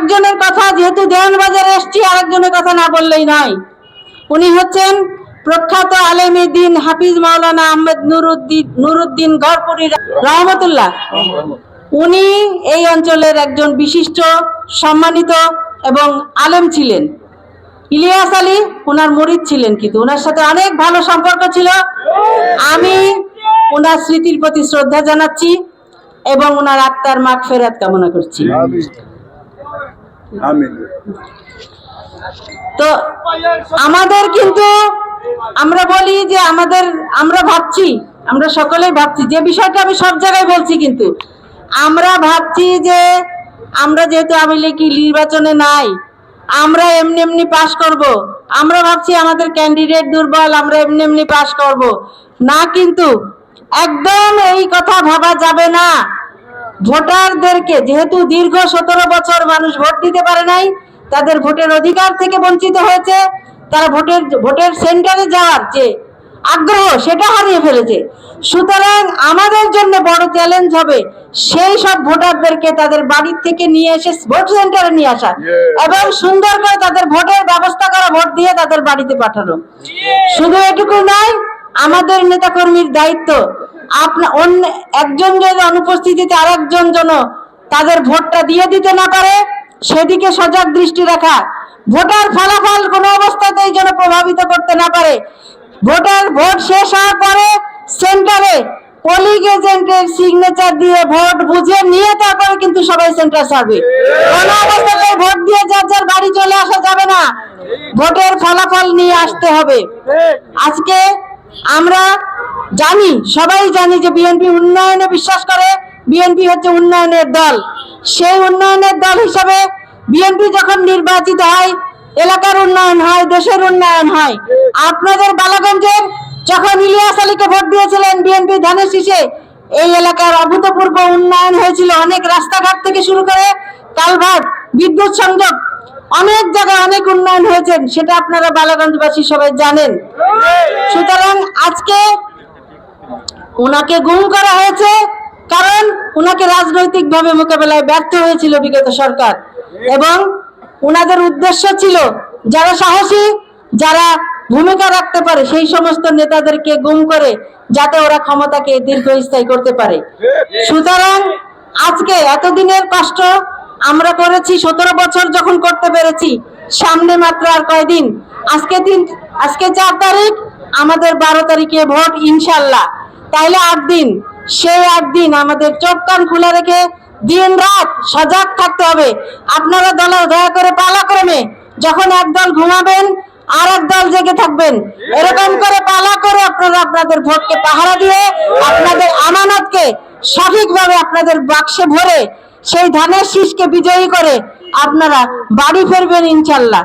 আরেকজনের কথা, যেহেতু দেওয়ানবাজারে এসছি, আরেকজনের কথা না বললেই নয়। উনি হচ্ছেন প্রখ্যাত আলেমে দ্বীন হাফিজ মাওলানা আহমেদ নুরুদ্দিন গড়পুরি রহমতুল্লাহ। উনি এই অঞ্চলের একজন বিশিষ্ট সম্মানিত এবং আলেম ছিলেন। ইলিয়াস আলী ওনার মুরিদ ছিলেন, কিন্তু ওনার সাথে অনেক ভালো সম্পর্ক ছিল। আমি ওনার স্মৃতির প্রতি শ্রদ্ধা জানাচ্ছি এবং ওনার আত্মার মাগফিরাত কামনা করছি। তো আমাদের কিন্তু আমরা বলি যে আমরা ভাবছি, আমরা সকলেই ভাবছি, যে বিষয়টা আমি সব জায়গায় বলছি, কিন্তু আমরা ভাবছি যে আমরা যেহেতু আওয়ামী লীগ নির্বাচনে নাই, আমরা এমনি এমনি পাশ করব। আমরা ভাবছি আমাদের ক্যান্ডিডেট দুর্বল, আমরা এমনি এমনি পাশ করব না, কিন্তু একদম এই কথা ভাবা যাবে না। ভোটারদেরকে, যেহেতু দীর্ঘ 17 বছর মানুষ ভোট দিতে পারে নাই, তাদের ভোটের অধিকার থেকে বঞ্চিত হয়েছে, তারা ভোটের সেন্টারে যাওয়ার যে আগ্রহ সেটা হারিয়ে ফেলেছে। সুতরাং আমাদের জন্য বড় চ্যালেঞ্জ হবে সেই সব ভোটারদেরকে তাদের বাড়ির থেকে নিয়ে এসে ভোট সেন্টারে নিয়ে আসা এবং সুন্দর করে তাদের ভোটের ব্যবস্থা করা, ভোট দিয়ে তাদের বাড়িতে পাঠানো। শুধু এটুকু নয়, আমাদের নেতাকর্মীর দায়িত্ব একজন যদি অনুপস্থিতিতে আরেকজন যেন তাদের ভোটটা দিয়ে দিতে না পারে সেদিকে সজাগ দৃষ্টি রাখা। ভোটার ফলাফল কোনো অবস্থাতেই যেন প্রভাবিত করতে না পারে। ভোট শেষ হওয়ার পরে সেন্টারে পোলিং এজেন্টের সিগনেচার দিয়ে ভোট বুঝে নিয়ে তারপরে কিন্তু সবাই সেন্টার ছাড়বে। কোনো অবস্থাতেই ভোট দিয়ে যার যার বাড়ি চলে আসা যাবে না, ভোটের ফলাফল নিয়ে আসতে হবে। আজকে আমরা জানি, সবাই জানি যে বিএনপি উন্নয়নে বিশ্বাস করে, বিএনপি হচ্ছে উন্নয়নের দল। সেই উন্নয়নের দল হিসাবে বিএনপি যখন নির্বাচিত হয়, এলাকার উন্নয়ন হয়, দেশের উন্নয়ন হয়। আপনাদের বালাগঞ্জের যখন ইলিয়াস আলীকে ভোট দিয়েছিলেন বিএনপি ধানের শীষে, এই এলাকার অভূতপূর্ব উন্নয়ন হয়েছিল। অনেক রাস্তাঘাট থেকে শুরু করে কালভার্ট, বিদ্যুৎ সংযোগ, অনেক জায়গায় অনেক উন্নয়ন হয়েছে, সেটা আপনারা বালাগঞ্জবাসী সবাই জানেন। সুতরাং আজকে ওনাকে গুম করা হয়েছে কারণ ওনাকে রাজনৈতিকভাবে মোকাবেলায় ব্যর্থ হয়েছিল বিগত সরকার, এবং ওনাদের উদ্দেশ্য ছিল যারা সাহসী, যারা ভূমিকা রাখতে পারে সেই সমস্ত নেতাদেরকে গুম করে যাতে ওরা ক্ষমতাকে দীর্ঘস্থায়ী করতে পারে। সুতরাং আজকে এতদিনের কষ্ট আমরা করেছি, 17 বছর যখন করতে পেরেছি, সামনে মাত্র আর কয়দিন, আজকে 4 তারিখ, আমাদের 12 তারিখে ভোট ইনশাল্লাহ, তাইলে 8 দিন। সেই 8 দিন আমাদের চোখ কান খুলে রেখে দিন রাত সজাগ থাকতে হবে। আপনারা দয়া করে পালাক্রমে যখন একদল ঘুমাবেন আর এক দল জেগে থাকবেন, এরকম করে পালা করে আপনারা আপনাদের ভোটকে পাহারা দিয়ে আপনাদের আমানতকে সঠিকভাবে আপনাদের বাক্সে ভরে সেই ধানের শীষকে বিজয়ী করে আপনারা বাড়ি ফিরবেন ইনশাল্লাহ।